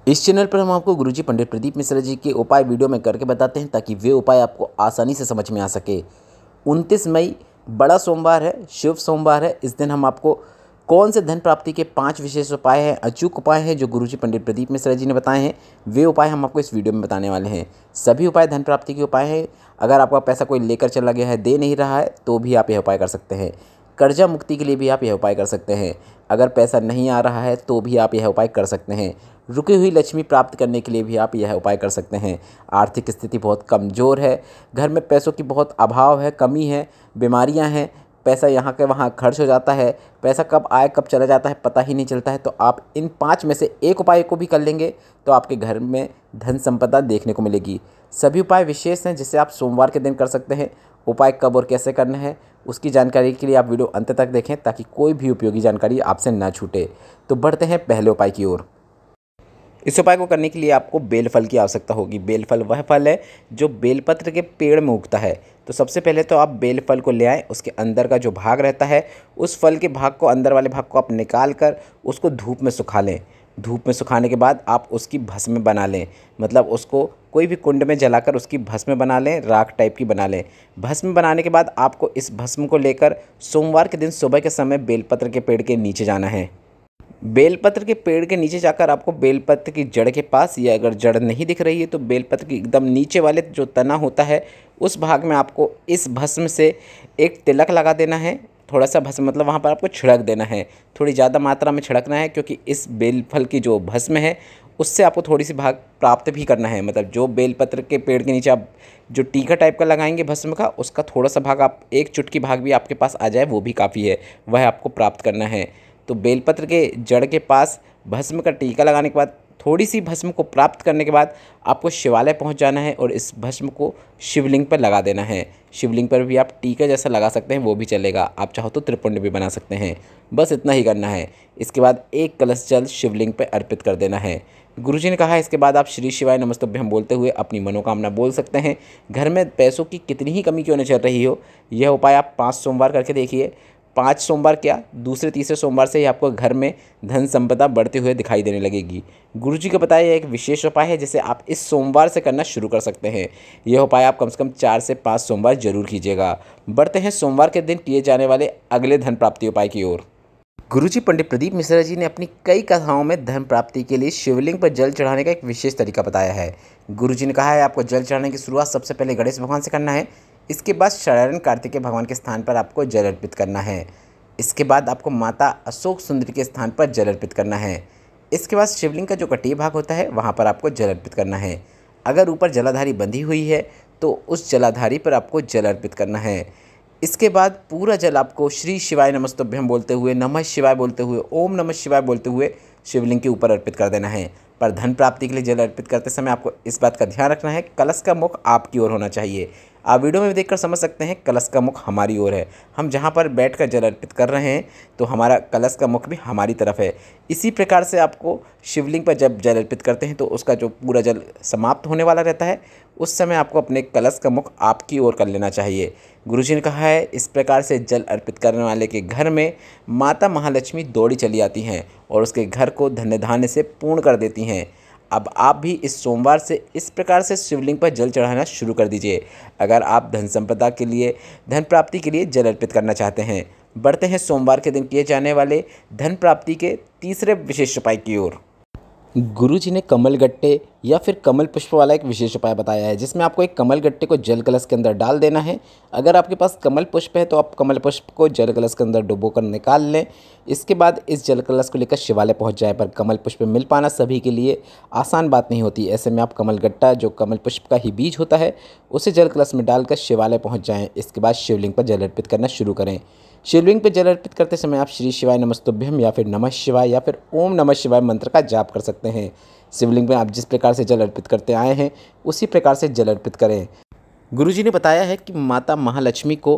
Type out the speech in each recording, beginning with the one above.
इस चैनल पर हम आपको गुरुजी पंडित प्रदीप मिश्रा जी के उपाय वीडियो में करके बताते हैं ताकि वे उपाय आपको आसानी से समझ में आ सके। 29 मई बड़ा सोमवार है, शुभ सोमवार है। इस दिन हम आपको कौन से धन प्राप्ति के 5 विशेष उपाय हैं, अचूक उपाय हैं जो गुरुजी पंडित प्रदीप मिश्रा जी ने बताए हैं, वे उपाय हम आपको इस वीडियो में बताने वाले हैं। सभी उपाय धन प्राप्ति के उपाय हैं। अगर आपका पैसा कोई लेकर चला गया है, दे नहीं रहा है, तो भी आप यह उपाय कर सकते हैं। कर्जा मुक्ति के लिए भी आप यह उपाय कर सकते हैं। अगर पैसा नहीं आ रहा है तो भी आप यह उपाय कर सकते हैं। रुकी हुई लक्ष्मी प्राप्त करने के लिए भी आप यह उपाय कर सकते हैं। आर्थिक स्थिति बहुत कमज़ोर है, घर में पैसों की बहुत अभाव है, कमी है, बीमारियां हैं, पैसा यहाँ के वहाँ खर्च हो जाता है, पैसा कब आए कब चला जाता है पता ही नहीं चलता है, तो आप इन 5 में से एक उपाय को भी कर लेंगे तो आपके घर में धन संपदा देखने को मिलेगी। सभी उपाय विशेष हैं जिसे आप सोमवार के दिन कर सकते हैं। उपाय कब और कैसे करना है उसकी जानकारी के लिए आप वीडियो अंत तक देखें ताकि कोई भी उपयोगी जानकारी आपसे ना छूटे। तो बढ़ते हैं पहले उपाय की ओर। इस उपाय को करने के लिए आपको बेल फल की आवश्यकता होगी। बेल फल वह फल है जो बेलपत्र के पेड़ में उगता है। तो सबसे पहले तो आप बेल फल को ले आएँ, उसके अंदर का जो भाग रहता है उस फल के भाग को, अंदर वाले भाग को आप निकाल कर उसको धूप में सुखा लें। धूप में सुखाने के बाद आप उसकी भस्म बना लें, मतलब उसको कोई भी कुंड में जलाकर उसकी भस्म बना लें, राख टाइप की बना लें। भस्म बनाने के बाद आपको इस भस्म को लेकर सोमवार के दिन सुबह के समय बेलपत्र के पेड़ के नीचे जाना है। बेलपत्र के पेड़ के नीचे जाकर आपको बेलपत्र की जड़ के पास, या अगर जड़ नहीं दिख रही है तो बेलपत्र की एकदम नीचे वाले जो तना होता है उस भाग में आपको इस भस्म से एक तिलक लगा देना है। थोड़ा सा भस्म मतलब वहाँ पर आपको छिड़क देना है, थोड़ी ज़्यादा मात्रा में छिड़कना है क्योंकि इस बेलफल की जो भस्म है उससे आपको थोड़ी सी भाग प्राप्त भी करना है। मतलब जो बेलपत्र के पेड़ के नीचे आप जो टीका टाइप का लगाएंगे भस्म का, उसका थोड़ा सा भाग, आप एक चुटकी भाग भी आपके पास आ जाए वो भी काफ़ी है, वह आपको प्राप्त करना है। तो बेलपत्र के जड़ के पास भस्म का टीका लगाने के बाद, थोड़ी सी भस्म को प्राप्त करने के बाद आपको शिवालय पहुंच जाना है और इस भस्म को शिवलिंग पर लगा देना है। शिवलिंग पर भी आप टीका जैसा लगा सकते हैं, वो भी चलेगा। आप चाहो तो त्रिपुंड भी बना सकते हैं। बस इतना ही करना है। इसके बाद एक कलश जल शिवलिंग पर अर्पित कर देना है। गुरुजी ने कहा इसके बाद आप श्री शिवाय नमस्तुभ्यम बोलते हुए अपनी मनोकामना बोल सकते हैं। घर में पैसों की कितनी ही कमी क्यों न चल रही हो, यह उपाय आप 5 सोमवार करके देखिए। 5 सोमवार क्या, दूसरे तीसरे सोमवार से ही आपको घर में धन संपदा बढ़ते हुए दिखाई देने लगेगी। गुरुजी का बताया एक विशेष उपाय है जिसे आप इस सोमवार से करना शुरू कर सकते हैं। यह उपाय आप कम से कम 4 से 5 सोमवार जरूर कीजिएगा। बढ़ते हैं सोमवार के दिन किए जाने वाले अगले धन प्राप्ति उपाय की ओर। गुरुजी पंडित प्रदीप मिश्रा जी ने अपनी कई कथाओं में धन प्राप्ति के लिए शिवलिंग पर जल चढ़ाने का एक विशेष तरीका बताया है। गुरुजी ने कहा है आपको जल चढ़ाने की शुरुआत सबसे पहले गणेश भगवान से करना है। इसके बाद शरण कार्तिकेय भगवान के स्थान पर आपको जल अर्पित करना है। इसके बाद आपको माता अशोक सुंदरी के स्थान पर जल अर्पित करना है। इसके बाद शिवलिंग का जो कटीय भाग होता है वहाँ पर आपको जल अर्पित करना है। अगर ऊपर जलाधारी बंधी हुई है तो उस जलाधारी पर आपको जल अर्पित करना है। इसके बाद पूरा जल आपको श्री शिवाय नमस्तुभ्यम बोलते हुए, नमः शिवाय बोलते हुए, ओम नमः शिवाय बोलते हुए शिवलिंग के ऊपर अर्पित कर देना है। पर धन प्राप्ति के लिए जल अर्पित करते समय आपको इस बात का ध्यान रखना है, कलश का मुख आपकी ओर होना चाहिए। आप वीडियो में देखकर समझ सकते हैं कलश का मुख हमारी ओर है। हम जहाँ पर बैठकर जल अर्पित कर रहे हैं तो हमारा कलश का मुख भी हमारी तरफ है। इसी प्रकार से आपको शिवलिंग पर जब जल अर्पित करते हैं तो उसका जो पूरा जल समाप्त होने वाला रहता है उस समय आपको अपने कलश का मुख आपकी ओर कर लेना चाहिए। गुरुजी ने कहा है इस प्रकार से जल अर्पित करने वाले के घर में माता महालक्ष्मी दौड़ी चली आती हैं और उसके घर को धन्य धान्य से पूर्ण कर देती हैं। अब आप भी इस सोमवार से इस प्रकार से शिवलिंग पर जल चढ़ाना शुरू कर दीजिए अगर आप धन संपदा के लिए, धन प्राप्ति के लिए जल अर्पित करना चाहते हैं। बढ़ते हैं सोमवार के दिन किए जाने वाले धन प्राप्ति के तीसरे विशेष उपाय की ओर। गुरुजी ने कमल गट्टे या फिर कमल पुष्प वाला एक विशेष उपाय बताया है जिसमें आपको एक कमल गट्टे को जल कलश के अंदर डाल देना है। अगर आपके पास कमल पुष्प है तो आप कमल पुष्प को जल कलश के अंदर डुबोकर निकाल लें। इसके बाद इस जल कलश को लेकर शिवालय पहुंच जाए। पर कमल पुष्प मिल पाना सभी के लिए आसान बात नहीं होती। ऐसे में आप कमल गट्टा, जो कमल पुष्प का ही बीज होता है, उसे जल कलश में डालकर शिवालय पहुँच जाएँ। इसके बाद शिवलिंग पर जल अर्पित करना शुरू करें। शिवलिंग पर जल अर्पित करते समय आप श्री शिवाय नमस्तुभ्यम या फिर नमः शिवाय या फिर ओम नमः शिवाय मंत्र का जाप कर सकते हैं। शिवलिंग में आप जिस प्रकार से जल अर्पित करते आए हैं उसी प्रकार से जल अर्पित करें। गुरुजी ने बताया है कि माता महालक्ष्मी को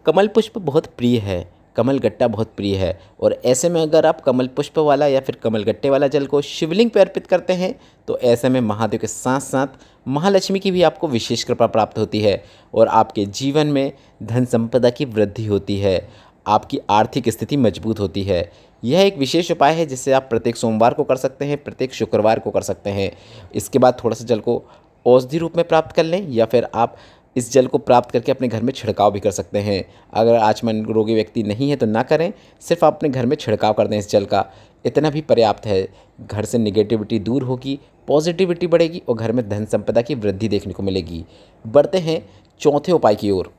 कमल पुष्प बहुत प्रिय है, कमल गट्टा बहुत प्रिय है, और ऐसे में अगर आप कमल पुष्प वाला या फिर कमल गट्टे वाला जल को शिवलिंग पर अर्पित करते हैं तो ऐसे में महादेव के साथ साथ महालक्ष्मी की भी आपको विशेष कृपा प्राप्त होती है और आपके जीवन में धन संपदा की वृद्धि होती है, आपकी आर्थिक स्थिति मजबूत होती है। यह एक विशेष उपाय है जिससे आप प्रत्येक सोमवार को कर सकते हैं, प्रत्येक शुक्रवार को कर सकते हैं। इसके बाद थोड़ा सा जल को औषधि रूप में प्राप्त कर लें या फिर आप इस जल को प्राप्त करके अपने घर में छिड़काव भी कर सकते हैं। अगर आचमन रोगी व्यक्ति नहीं है तो ना करें, सिर्फ आप अपने घर में छिड़काव कर दें इस जल का, इतना भी पर्याप्त है। घर से निगेटिविटी दूर होगी, पॉजिटिविटी बढ़ेगी और घर में धन संपदा की वृद्धि देखने को मिलेगी। बढ़ते हैं चौथे उपाय की ओर।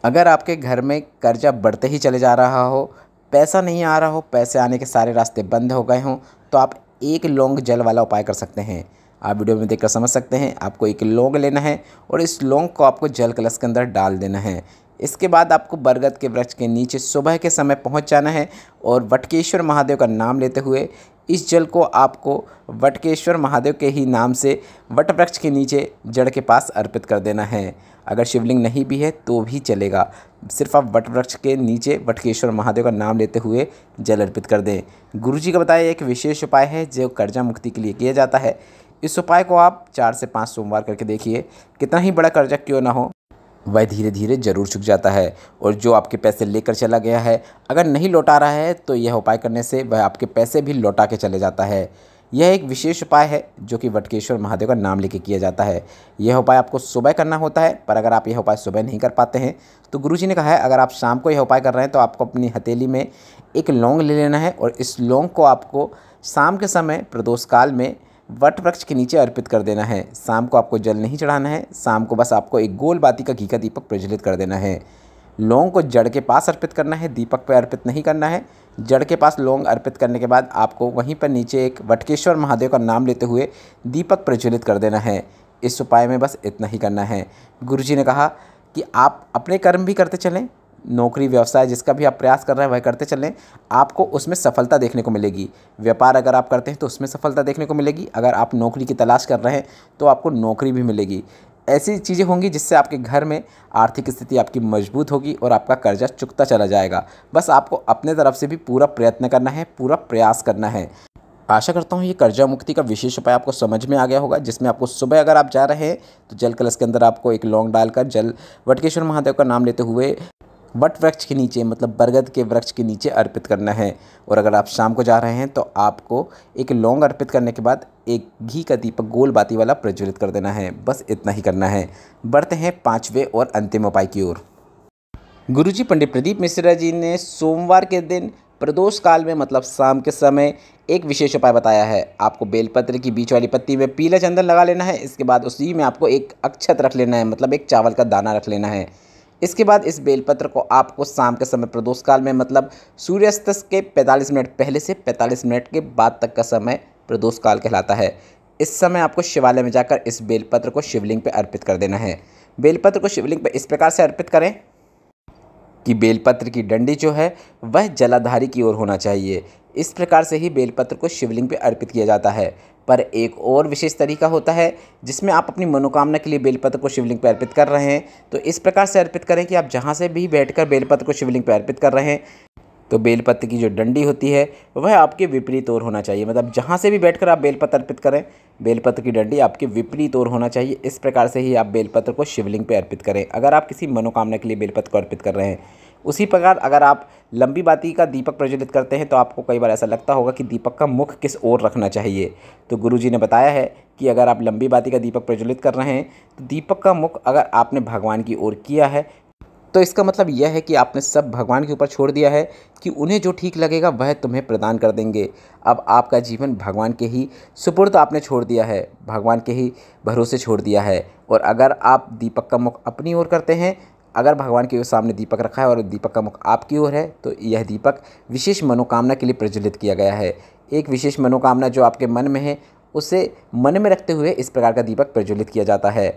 अगर आपके घर में कर्जा बढ़ते ही चले जा रहा हो, पैसा नहीं आ रहा हो, पैसे आने के सारे रास्ते बंद हो गए हों, तो आप एक लौंग जल वाला उपाय कर सकते हैं। आप वीडियो में देखकर समझ सकते हैं। आपको एक लौंग लेना है और इस लौंग को आपको जल कलश के अंदर डाल देना है। इसके बाद आपको बरगद के वृक्ष के नीचे सुबह के समय पहुंच जाना है और वटकेश्वर महादेव का नाम लेते हुए इस जल को आपको वटकेश्वर महादेव के ही नाम से वट वृक्ष के नीचे जड़ के पास अर्पित कर देना है। अगर शिवलिंग नहीं भी है तो भी चलेगा, सिर्फ आप वट वृक्ष के नीचे वटकेश्वर महादेव का नाम लेते हुए जल अर्पित कर दें। गुरुजी का बताया एक विशेष उपाय है जो कर्जा मुक्ति के लिए किया जाता है। इस उपाय को आप 4 से 5 सोमवार करके देखिए, कितना ही बड़ा कर्जा क्यों ना हो वह धीरे धीरे ज़रूर चुक जाता है। और जो आपके पैसे लेकर चला गया है, अगर नहीं लौटा रहा है तो यह उपाय करने से वह आपके पैसे भी लौटा के चले जाता है। यह एक विशेष उपाय है जो कि वटकेश्वर महादेव का नाम लेके किया जाता है। यह उपाय आपको सुबह करना होता है, पर अगर आप यह उपाय सुबह नहीं कर पाते हैं तो गुरुजी ने कहा है अगर आप शाम को यह उपाय कर रहे हैं तो आपको अपनी हथेली में एक लौंग ले लेना है और इस लौंग को आपको शाम के समय प्रदोष काल में वट वृक्ष के नीचे अर्पित कर देना है। शाम को आपको जल नहीं चढ़ाना है, शाम को बस आपको एक गोल बाती का घी का दीपक प्रज्वलित कर देना है। लौंग को जड़ के पास अर्पित करना है, दीपक पर अर्पित नहीं करना है। जड़ के पास लौंग अर्पित करने के बाद आपको वहीं पर नीचे एक वटकेश्वर महादेव का नाम लेते हुए दीपक प्रज्वलित कर देना है। इस उपाय में बस इतना ही करना है। गुरुजी ने कहा कि आप अपने कर्म भी करते चलें, नौकरी व्यवसाय जिसका भी आप प्रयास कर रहे हैं वह करते चलें, आपको उसमें सफलता देखने को मिलेगी। व्यापार अगर आप करते हैं तो उसमें सफलता देखने को मिलेगी। अगर आप नौकरी की तलाश कर रहे हैं तो आपको नौकरी भी मिलेगी। ऐसी चीज़ें होंगी जिससे आपके घर में आर्थिक स्थिति आपकी मजबूत होगी और आपका कर्जा चुकता चला जाएगा। बस आपको अपने तरफ से भी पूरा प्रयत्न करना है, पूरा प्रयास करना है। आशा करता हूँ ये कर्जा मुक्ति का विशेष उपाय आपको समझ में आ गया होगा, जिसमें आपको सुबह अगर आप जा रहे हैं तो जल कलश के अंदर आपको एक लौंग डालकर जल वटकेश्वर महादेव का नाम लेते हुए वट वृक्ष के नीचे मतलब बरगद के वृक्ष के नीचे अर्पित करना है। और अगर आप शाम को जा रहे हैं तो आपको एक लौंग अर्पित करने के बाद एक घी का दीपक गोल बाती वाला प्रज्वलित कर देना है। बस इतना ही करना है। बढ़ते हैं 5वें और अंतिम उपाय की ओर। गुरुजी पंडित प्रदीप मिश्रा जी ने सोमवार के दिन प्रदोष काल में मतलब शाम के समय एक विशेष उपाय बताया है। आपको बेलपत्र की बीच वाली पत्ती में पीला चंदन लगा लेना है। इसके बाद उसी में आपको एक अक्षत रख लेना है, मतलब एक चावल का दाना रख लेना है। इसके बाद इस बेलपत्र को आपको शाम के समय प्रदोष काल में मतलब सूर्यास्त के 45 मिनट पहले से 45 मिनट के बाद तक का समय प्रदोष काल कहलाता है। इस समय आपको शिवालय में जाकर इस बेलपत्र को शिवलिंग पर अर्पित कर देना है। बेलपत्र को शिवलिंग पर इस प्रकार से अर्पित करें कि बेलपत्र की डंडी जो है वह जलाधारी की ओर होना चाहिए। इस प्रकार से ही बेलपत्र को शिवलिंग पे अर्पित किया जाता है। पर एक और विशेष तरीका होता है जिसमें आप अपनी मनोकामना के लिए बेलपत्र को शिवलिंग पे अर्पित कर रहे हैं, तो इस प्रकार से अर्पित करें कि आप जहाँ से भी बैठकर बेलपत्र को शिवलिंग पे अर्पित कर रहे हैं तो बेलपत्र की जो डंडी होती है वह आपके विपरीत ओर होना चाहिए। मतलब जहाँ से भी बैठकर आप बेलपत्र अर्पित करें, बेलपत्र की डंडी आपके विपरीत ओर होना चाहिए। इस प्रकार से ही आप बेलपत्र को शिवलिंग पे अर्पित करें अगर आप किसी मनोकामना के लिए बेलपत्र को अर्पित कर रहे हैं। उसी प्रकार अगर आप लंबी बाती का दीपक प्रज्वलित करते हैं तो आपको कई बार ऐसा लगता होगा कि दीपक का मुख किस ओर रखना चाहिए। तो गुरुजी ने बताया है कि अगर आप लंबी बाती का दीपक प्रज्वलित कर रहे हैं तो दीपक का मुख अगर आपने भगवान की ओर किया है तो इसका मतलब यह है कि आपने सब भगवान के ऊपर छोड़ दिया है कि उन्हें जो ठीक लगेगा वह तुम्हें प्रदान कर देंगे। अब आपका जीवन भगवान के ही सुपुर्द आपने छोड़ दिया है, भगवान के ही भरोसे छोड़ दिया है। और अगर आप दीपक का मुख अपनी ओर करते हैं, अगर भगवान के सामने दीपक रखा है और दीपक का मुख आपकी ओर है तो यह दीपक विशेष मनोकामना के लिए प्रज्वलित किया गया है। एक विशेष मनोकामना जो आपके मन में है उसे मन में रखते हुए इस प्रकार का दीपक प्रज्वलित किया जाता है।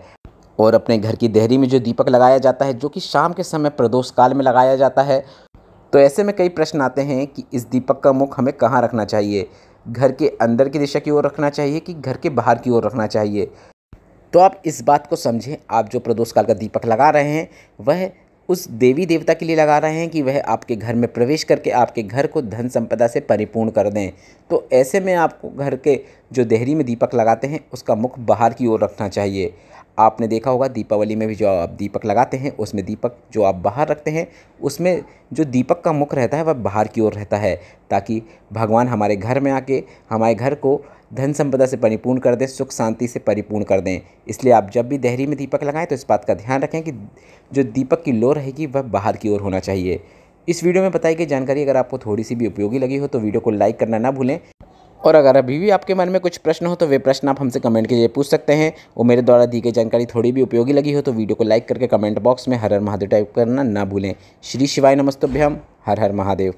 और अपने घर की देहरी में जो दीपक लगाया जाता है, जो कि शाम के समय प्रदोष काल में लगाया जाता है, तो ऐसे में कई प्रश्न आते हैं कि इस दीपक का मुख हमें कहाँ रखना चाहिए, घर के अंदर की दिशा की ओर रखना चाहिए कि घर के बाहर की ओर रखना चाहिए। तो आप इस बात को समझें, आप जो प्रदोष काल का दीपक लगा रहे हैं वह उस देवी देवता के लिए लगा रहे हैं कि वह आपके घर में प्रवेश करके आपके घर को धन संपदा से परिपूर्ण कर दें। तो ऐसे में आपको घर के जो देहरी में दीपक लगाते हैं उसका मुख बाहर की ओर रखना चाहिए। आपने देखा होगा दीपावली में भी जो आप दीपक लगाते हैं उसमें दीपक जो आप बाहर रखते हैं उसमें जो दीपक का मुख रहता है वह बाहर की ओर रहता है, ताकि भगवान हमारे घर में आके हमारे घर को धन संपदा से परिपूर्ण कर दें, सुख शांति से परिपूर्ण कर दें। इसलिए आप जब भी देहरी में दीपक लगाएं तो इस बात का ध्यान रखें कि जो दीपक की लो रहेगी वह बाहर की ओर होना चाहिए। इस वीडियो में बताई गई जानकारी अगर आपको थोड़ी सी भी उपयोगी लगी हो तो वीडियो को लाइक करना ना भूलें, और अगर अभी भी आपके मन में कुछ प्रश्न हो तो वे प्रश्न आप हमसे कमेंट के जरिए पूछ सकते हैं। वो मेरे द्वारा दी गई जानकारी थोड़ी भी उपयोगी लगी हो तो वीडियो को लाइक करके कमेंट बॉक्स में हर हर महादेव टाइप करना ना भूलें। श्री शिवाय नमस्तुभ्यम। हर हर महादेव।